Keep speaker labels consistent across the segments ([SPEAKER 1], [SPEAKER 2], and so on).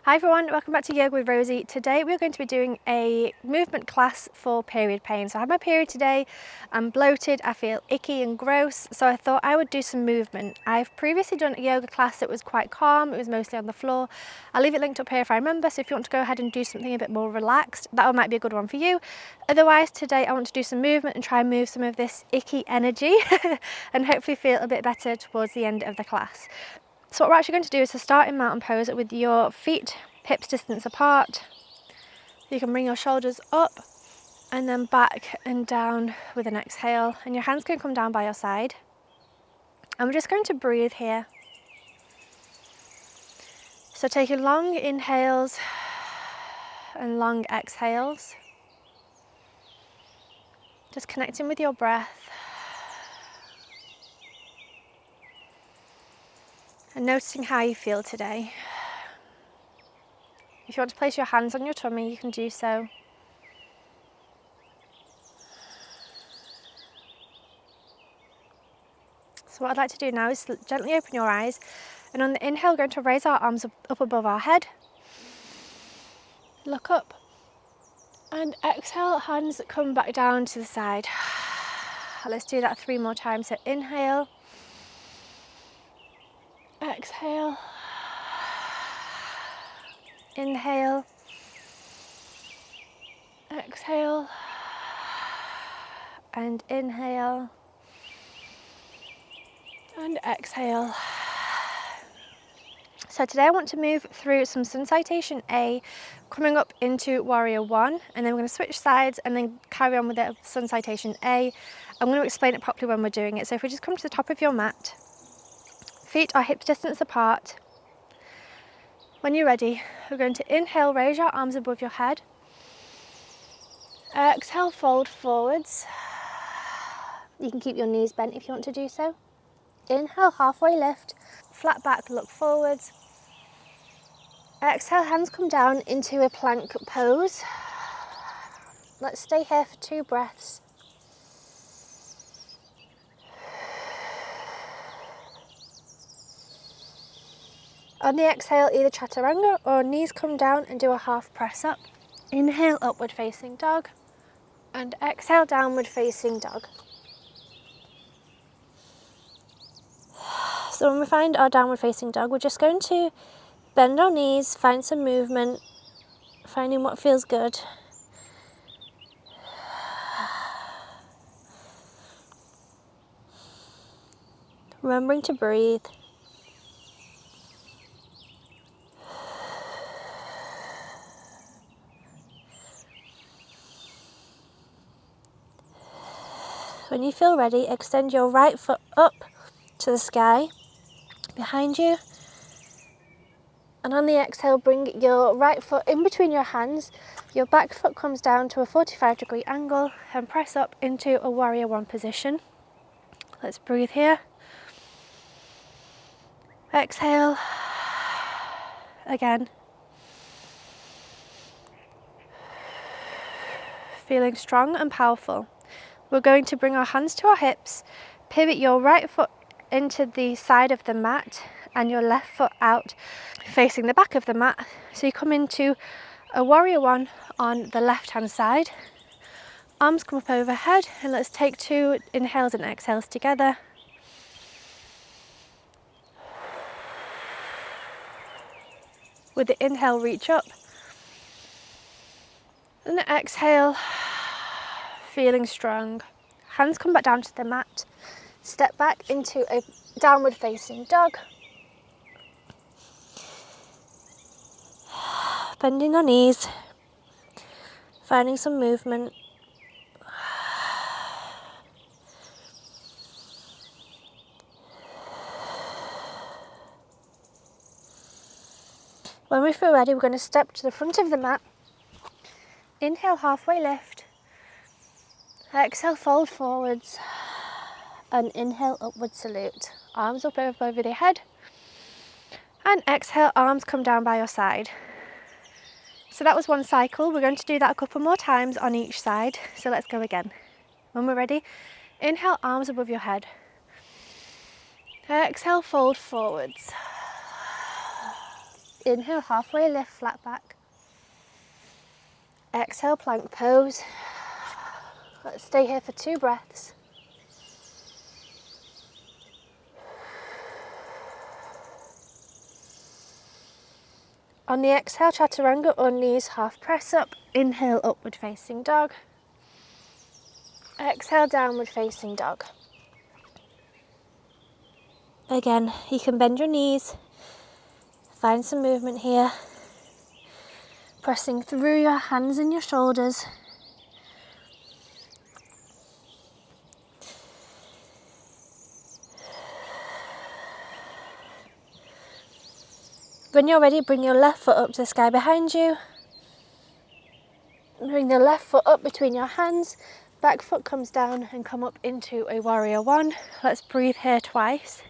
[SPEAKER 1] Hi everyone, welcome back to Yoga with Rosie. Today we're going to be doing a movement class for period pain. So I had my period today, I'm bloated, I feel icky and gross, so I thought I would do some movement. I've previously done a yoga class that was quite calm, it was mostly on the floor. I'll leave it linked up here if I remember, so if you want to go ahead and do something a bit more relaxed, that one might be a good one for you. Otherwise today I want to do some movement and try and move some of this icky energy and hopefully feel a bit better towards the end of the class. So what we're actually going to do is to start in mountain pose with your feet hips distance apart. You can bring your shoulders up and then back and down with an exhale, and your hands can come down by your side. And we're just going to breathe here. So taking long inhales and long exhales. Just connecting with your breath. And noticing how you feel today. If you want to place your hands on your tummy, you can do so. So what I'd like to do now is gently open your eyes, and on the inhale we're going to raise our arms up above our head. Look up. And exhale, hands come back down to the side. Let's do that 3 more times. So inhale. Exhale. Inhale. Exhale. And inhale. And exhale. So today I want to move through some sun salutation A, coming up into warrior one, and then we're going to switch sides and then carry on with the sun salutation A. I'm going to explain it properly when we're doing it. So if we just come to the top of your mat, feet are hip distance apart. When you're ready, we're going to inhale, raise your arms above your head. Exhale, fold forwards. You can keep your knees bent if you want to do so. Inhale, halfway lift, flat back, look forwards. Exhale, hands come down into a plank pose. Let's stay here for 2 breaths. On the exhale, either chaturanga or knees come down and do a half press up. Inhale, upward facing dog, and exhale, downward facing dog. So when we find our downward facing dog, we're just going to bend our knees, find some movement, finding what feels good. Remembering to breathe. When you feel ready, extend your right foot up to the sky behind you. And on the exhale, bring your right foot in between your hands. Your back foot comes down to a 45-degree angle and press up into a warrior one position. Let's breathe here. Exhale. Again. Feeling strong and powerful. We're going to bring our hands to our hips, pivot your right foot into the side of the mat and your left foot out facing the back of the mat. So you come into a warrior one on the left hand side. Arms come up overhead, and let's take 2 inhales and exhales together. With the inhale, reach up. And the exhale, feeling strong. Hands come back down to the mat. Step back into a downward facing dog. Bending our knees, finding some movement. When we feel ready, we're going to step to the front of the mat. Inhale, halfway lift. Exhale, fold forwards. And inhale, upward salute. Arms up over the head. And exhale, arms come down by your side. So that was one cycle. We're going to do that a couple more times on each side. So let's go again. When we're ready, inhale, arms above your head. Exhale, fold forwards. Inhale, halfway lift, flat back. Exhale, plank pose. Let's stay here for 2 breaths. On the exhale, chaturanga or knees half press up. Inhale, upward facing dog. Exhale, downward facing dog. Again, you can bend your knees, find some movement here. Pressing through your hands and your shoulders. When you're ready, bring your left foot up to the sky behind you. Bring the left foot up between your hands. Back foot comes down and come up into a warrior one. Let's breathe here twice.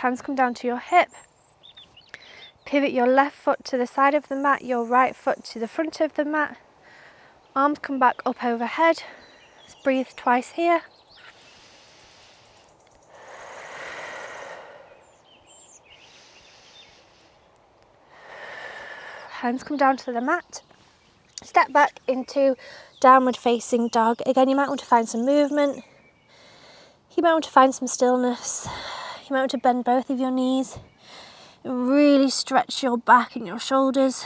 [SPEAKER 1] Hands come down to your hip. Pivot your left foot to the side of the mat, your right foot to the front of the mat. Arms come back up overhead. Let's breathe twice here. Hands come down to the mat. Step back into downward facing dog. Again, you might want to find some movement. You might want to find some stillness. You might want to bend both of your knees. And really stretch your back and your shoulders.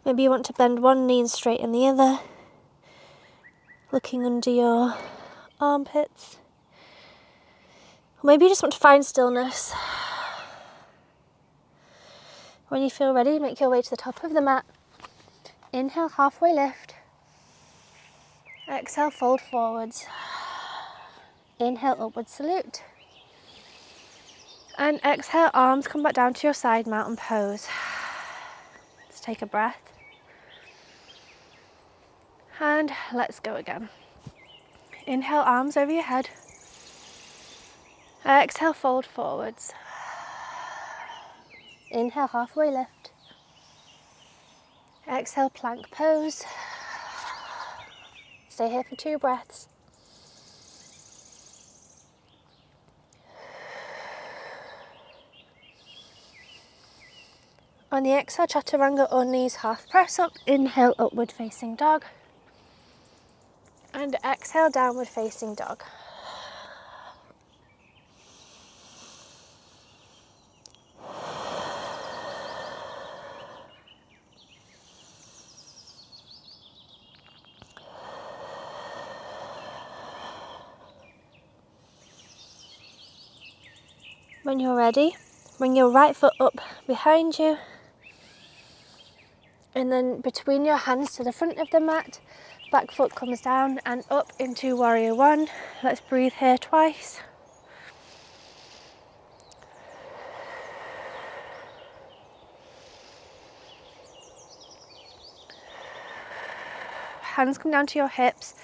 [SPEAKER 1] Maybe you want to bend one knee and straighten the other. Looking under your armpits. Or maybe you just want to find stillness. When you feel ready, make your way to the top of the mat. Inhale, halfway lift. Exhale, fold forwards. Inhale, upward salute. And exhale, arms come back down to your side mountain pose. Let's take a breath. And let's go again. Inhale, arms over your head. Exhale, fold forwards. Inhale, halfway lift. Exhale, plank pose. Stay here for 2 breaths. On the exhale, chaturanga or knees half press up. Inhale, upward facing dog. And exhale, downward facing dog. When you're ready, bring your right foot up behind you. And then between your hands to the front of the mat, back foot comes down and up into warrior one. Let's breathe here twice. Hands come down to your hips,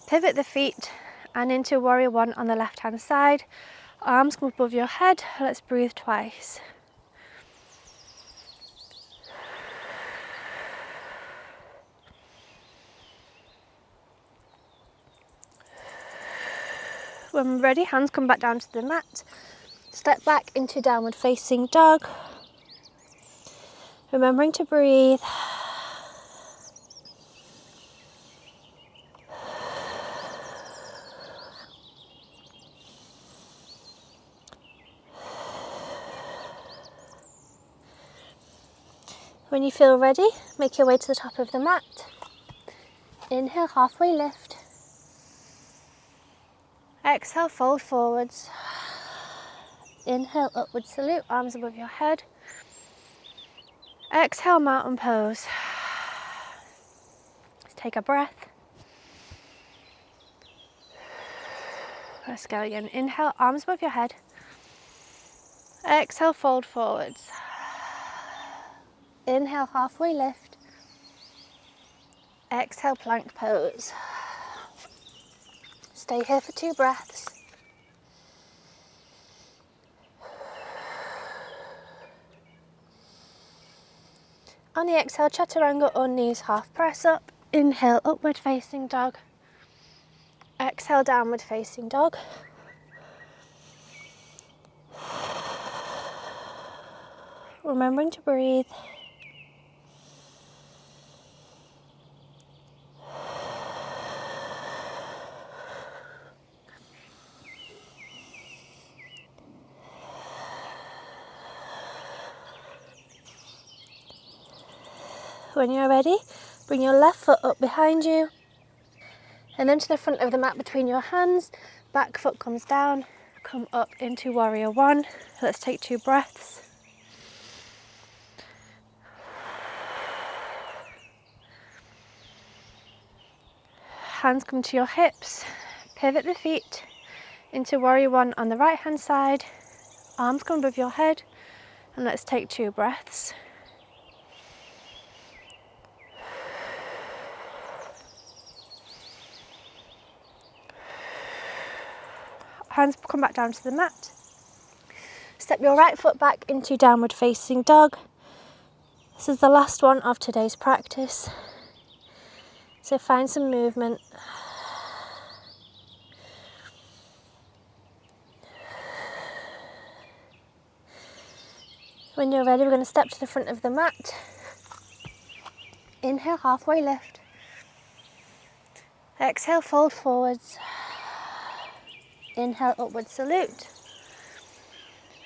[SPEAKER 1] pivot the feet and into warrior one on the left hand side. Arms come above your head. Let's breathe twice. When we're ready, hands come back down to the mat. Step back into downward facing dog. Remembering to breathe. When you feel ready, make your way to the top of the mat. Inhale, halfway lift. Exhale, fold forwards. Inhale, upward salute, arms above your head. Exhale, mountain pose. Let's take a breath. Let's go again. Inhale, arms above your head. Exhale, fold forwards. Inhale, halfway lift. Exhale, plank pose. Stay here for 2 breaths. On the exhale, chaturanga or knees half press up. Inhale, upward facing dog. Exhale, downward facing dog. Remembering to breathe. When you're ready, bring your left foot up behind you and then to the front of the mat between your hands. Back foot comes down, come up into warrior one. Let's take 2 breaths. Hands come to your hips, pivot the feet into warrior one on the right hand side. Arms come above your head and let's take 2 breaths. Hands come back down to the mat. Step your right foot back into downward facing dog. This is the last one of today's practice. So find some movement. When you're ready, we're going to step to the front of the mat. Inhale, halfway lift. Exhale, fold forwards. Inhale, upward salute.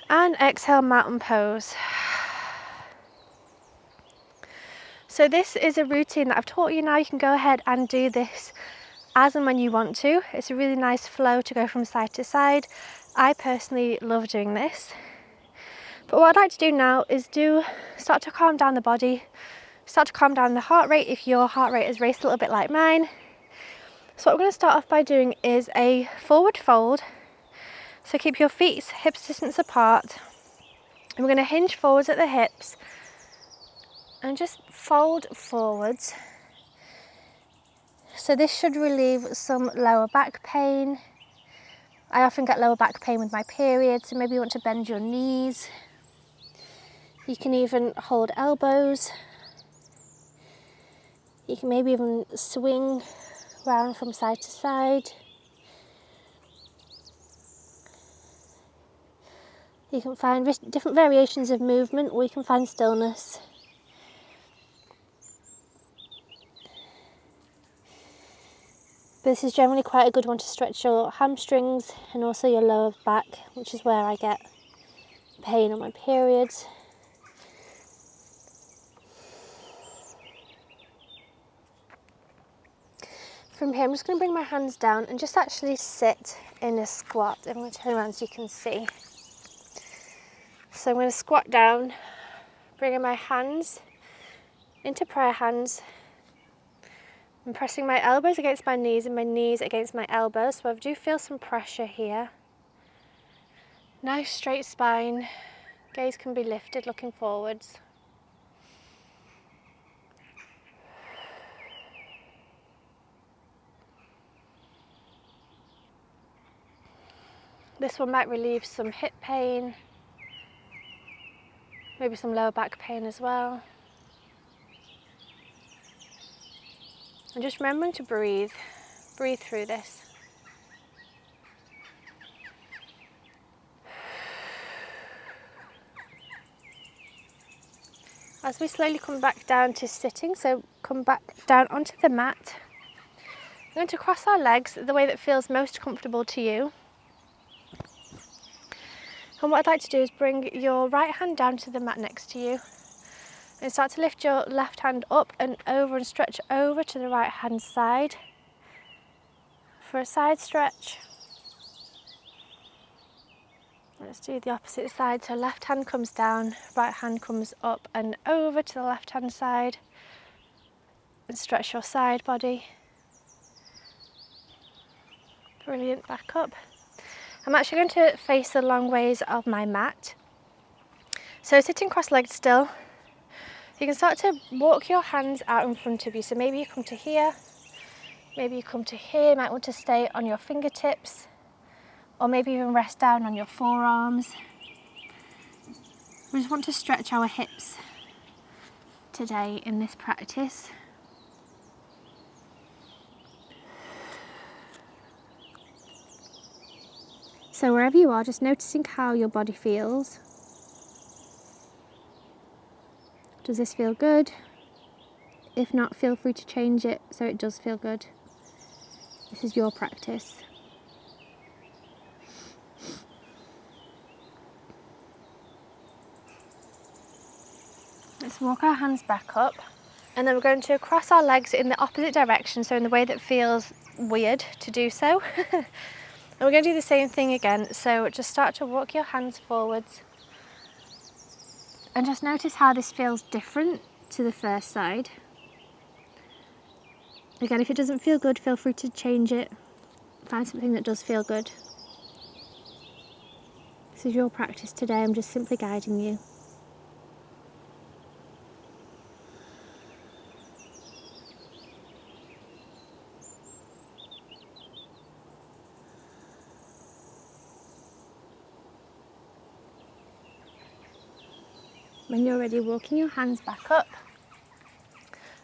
[SPEAKER 1] And exhale, mountain pose. So this is a routine that I've taught you now. You can go ahead and do this as and when you want to. It's a really nice flow to go from side to side. I personally love doing this. But what I'd like to do now is start to calm down the body, start to calm down the heart rate if your heart rate has raced a little bit like mine. So what we're going to start off by doing is a forward fold. So keep your feet hips distance apart. And we're going to hinge forwards at the hips and just fold forwards. So this should relieve some lower back pain. I often get lower back pain with my period, so maybe you want to bend your knees. You can even hold elbows. You can maybe even swing round from side to side. You can find different variations of movement, or you can find stillness. But this is generally quite a good one to stretch your hamstrings and also your lower back, which is where I get pain on my periods. From here, I'm just going to bring my hands down and just actually sit in a squat. I'm going to turn around so you can see. So I'm going to squat down, bringing my hands into prayer hands. I'm pressing my elbows against my knees and my knees against my elbows, so I do feel some pressure here. Nice straight spine, gaze can be lifted looking forwards. This one might relieve some hip pain, maybe some lower back pain as well. And just remembering to breathe through this. As we slowly come back down to sitting, so come back down onto the mat. We're going to cross our legs the way that feels most comfortable to you. And what I'd like to do is bring your right hand down to the mat next to you and start to lift your left hand up and over and stretch over to the right hand side for a side stretch. Let's do the opposite side. So left hand comes down, right hand comes up and over to the left hand side, and stretch your side body. Brilliant, back up. I'm actually going to face the long ways of my mat. So sitting cross-legged still, you can start to walk your hands out in front of you. So maybe you come to here, maybe you come to here. You might want to stay on your fingertips, or maybe even rest down on your forearms. We just want to stretch our hips today in this practice. So wherever you are, just noticing how your body feels. Does this feel good? If not, feel free to change it so it does feel good. This is your practice. Let's walk our hands back up, and then we're going to cross our legs in the opposite direction, so in the way that feels weird to do so. And we're going to do the same thing again, so just start to walk your hands forwards and just notice how this feels different to the first side. Again, if it doesn't feel good, feel free to change it. Find something that does feel good. This is your practice today, I'm just simply guiding you. When you're ready, walking your hands back up.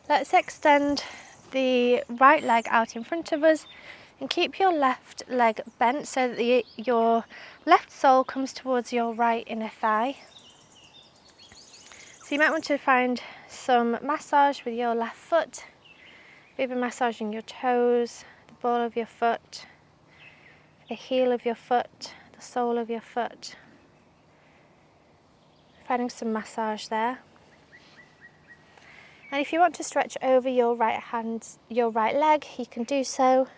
[SPEAKER 1] Let's extend the right leg out in front of us and keep your left leg bent so that your left sole comes towards your right inner thigh. So you might want to find some massage with your left foot, maybe massaging your toes, the ball of your foot, the heel of your foot, the sole of your foot. Finding some massage there. And if you want to stretch over your right leg, you can do so.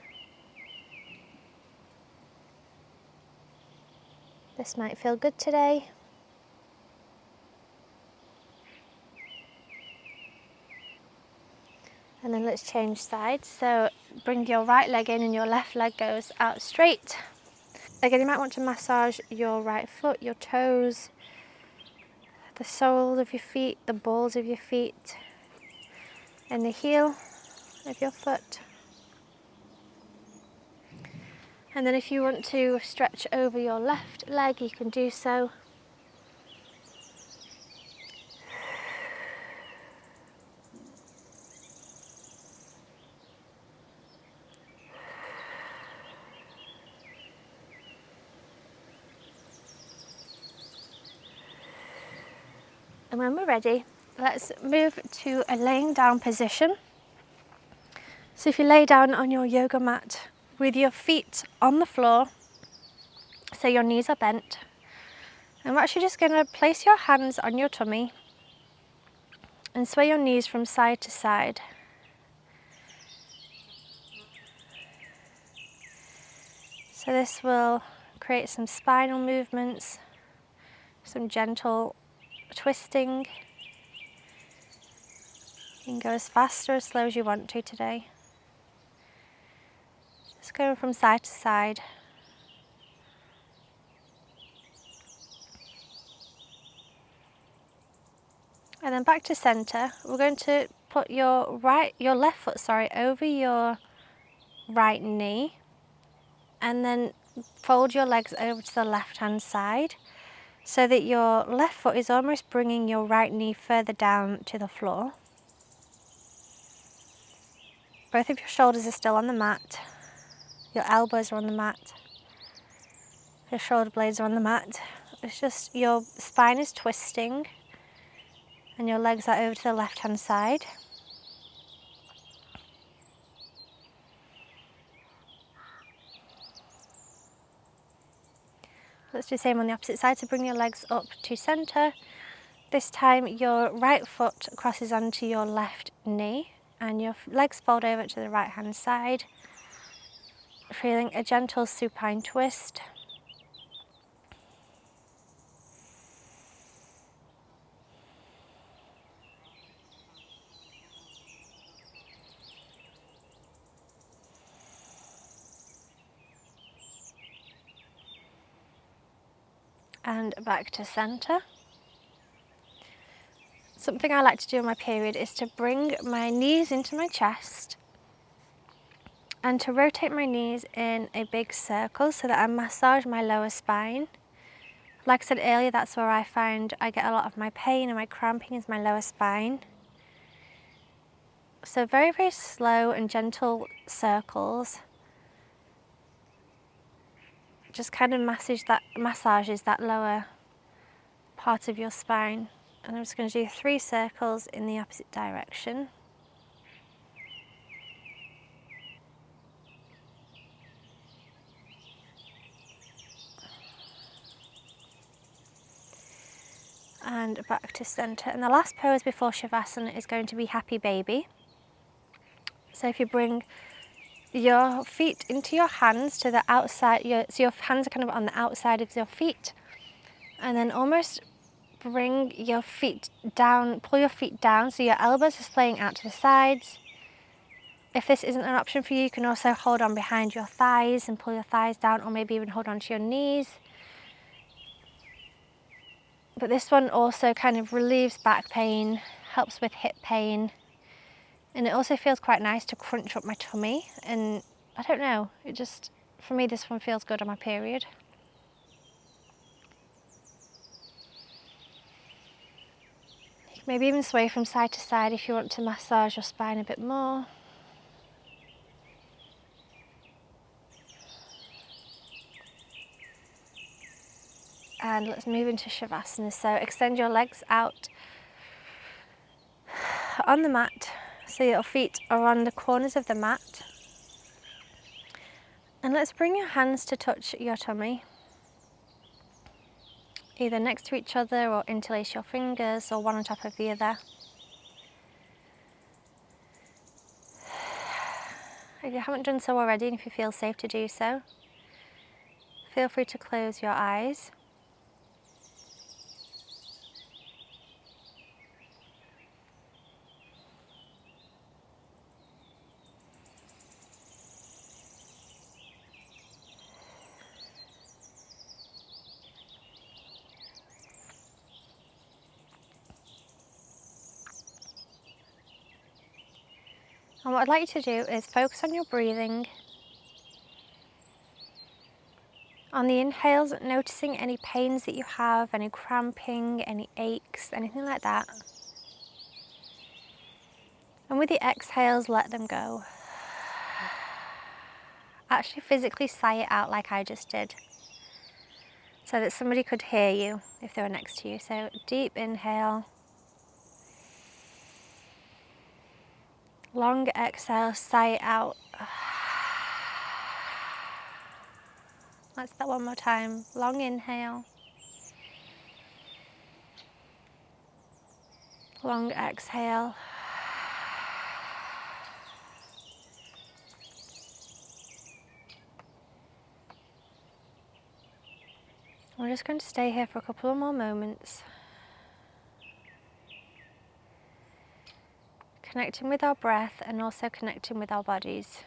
[SPEAKER 1] This might feel good today. And then let's change sides. So bring your right leg in and your left leg goes out straight. Again, you might want to massage your right foot, your toes, the soles of your feet, the balls of your feet, and the heel of your foot. And then if you want to stretch over your left leg, you can do so. And when we're ready, let's move to a laying down position. So if you lay down on your yoga mat with your feet on the floor, so your knees are bent, and we're actually just going to place your hands on your tummy and sway your knees from side to side. So this will create some spinal movements, some gentle twisting. You can go as fast or as slow as you want to today. Just going from side to side. And then back to center. We're going to put your left foot, over your right knee, and then fold your legs over to the left hand side so that your left foot is almost bringing your right knee further down to the floor. Both of your shoulders are still on the mat. Your elbows are on the mat. Your shoulder blades are on the mat. It's just your spine is twisting and your legs are over to the left hand side. Let's do the same on the opposite side. So bring your legs up to center. This time your right foot crosses onto your left knee and your legs fold over to the right hand side. Feeling a gentle supine twist. And back to center. Something I like to do on my period is to bring my knees into my chest and to rotate my knees in a big circle so that I massage my lower spine. Like I said earlier, that's where I find I get a lot of my pain and my cramping is my lower spine. So very, very slow and gentle circles just kind of massages that lower part of your spine. And I'm just going to do 3 circles in the opposite direction. And back to center. And the last pose before Shavasana is going to be Happy Baby. So if you bring your feet into your hands to the outside, so your hands are kind of on the outside of your feet, and then almost bring your feet down, pull your feet down so your elbows are splaying out to the sides. If this isn't an option for you, you can also hold on behind your thighs and pull your thighs down, or maybe even hold on to your knees. But this one also kind of relieves back pain, helps with hip pain, and it also feels quite nice to crunch up my tummy. And I don't know, it just, for me, this one feels good on my period. You can maybe even sway from side to side if you want to massage your spine a bit more. And let's move into Shavasana. So extend your legs out on the mat, so your feet are on the corners of the mat. And let's bring your hands to touch your tummy, either next to each other or interlace your fingers, or one on top of the other. If you haven't done so already, and if you feel safe to do so, feel free to close your eyes. And what I'd like you to do is focus on your breathing. On the inhales, noticing any pains that you have, any cramping, any aches, anything like that. And with the exhales, let them go. Actually physically sigh it out like I just did, so that somebody could hear you if they were next to you. So deep inhale. Long exhale, sigh it out. Let's do that one more time. Long inhale. Long exhale. We're just going to stay here for a couple of more moments. Connecting with our breath and also connecting with our bodies.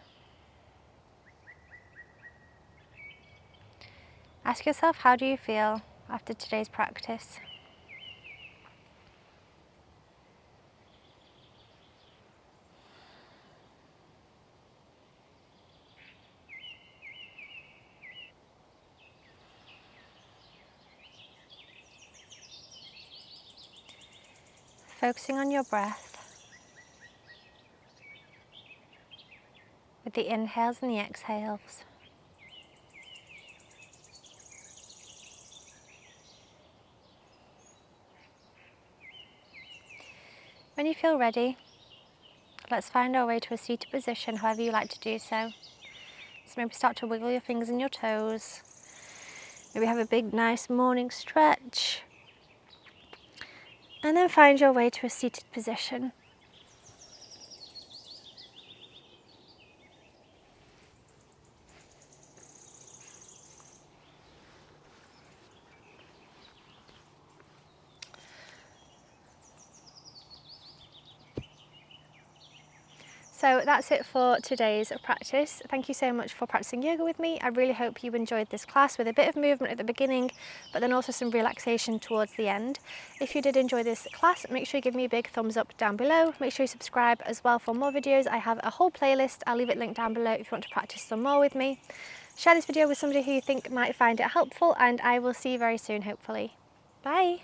[SPEAKER 1] Ask yourself, how do you feel after today's practice? Focusing on your breath with the inhales and the exhales. When you feel ready, let's find our way to a seated position, however you like to do so. So maybe start to wiggle your fingers and your toes. Maybe have a big, nice morning stretch. And then find your way to a seated position. So that's it for today's practice. Thank you so much for practicing yoga with me. I really hope you enjoyed this class with a bit of movement at the beginning, but then also some relaxation towards the end. If you did enjoy this class, make sure you give me a big thumbs up down below. Make sure you subscribe as well for more videos. I have a whole playlist. I'll leave it linked down below if you want to practice some more with me. Share this video with somebody who you think might find it helpful, and I will see you very soon, hopefully. Bye.